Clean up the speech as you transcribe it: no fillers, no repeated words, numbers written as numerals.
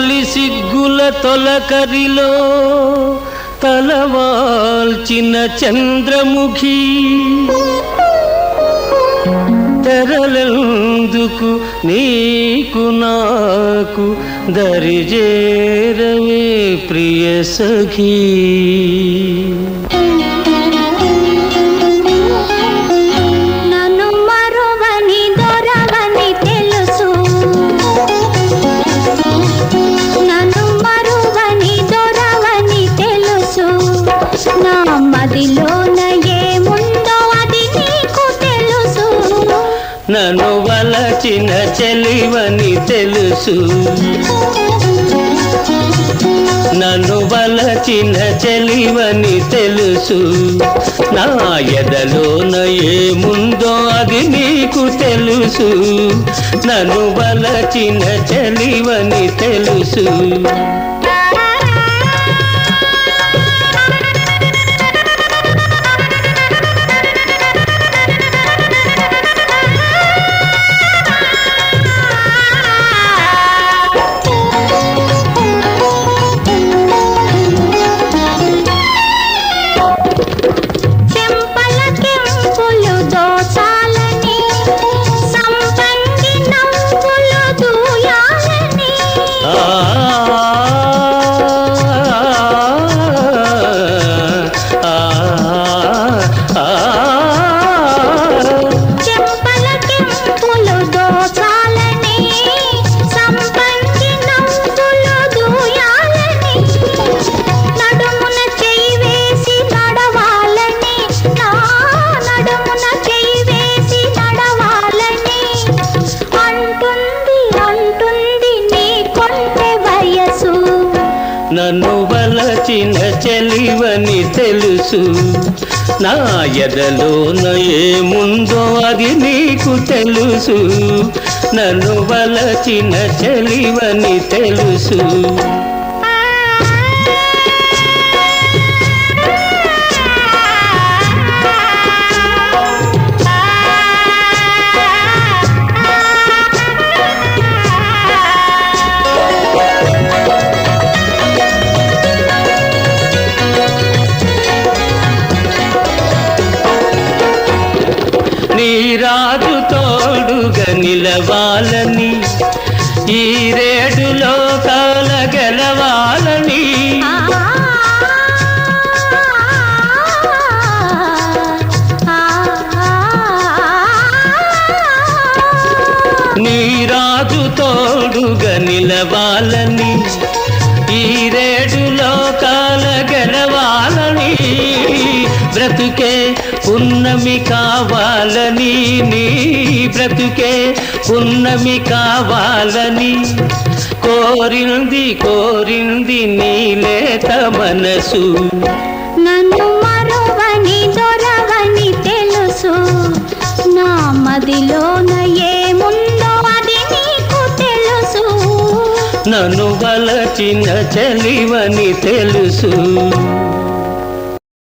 తొలి సిగ్గుల తొలకరిలో తలవాల్చిన చంద్రముఖి తెరలెందుకు నీకు నాకు దరిజేరవే ప్రియ సఖీ. నన్ను వలచిన చెలివని తెలుసు, నన్ను వలచిన చెలివని తెలుసు. నా ఎదలోన ఏముందో అది నీకు తెలుసు. నన్ను వలచిన చెలివని తెలుసు. నన్ను వలచిన చెలివని తెలుసు. నా ఎదలోన ఏముందో అది నీకు తెలుసు. నన్ను వలచిన చెలివని తెలుసు. రాజు తోడుగా నిలవాలని, ఈ రేడులో కాల గెలవాలని, నీ రాజు తోడుగా నిలవాలని, ఈ రేడులో కాల గెలవాలని, బ్రతుకే పున్నమి కావాలని, నీ బ్రతుకే పున్నమి కావాలని కోరింది కోరింది నీలేత మనసు. నన్ను మరువని దొరవని తెలుసు. నా మదిలోన ఏముందో అది నీకు తెలుసు. నన్ను వలచిన చెలివని తెలుసు.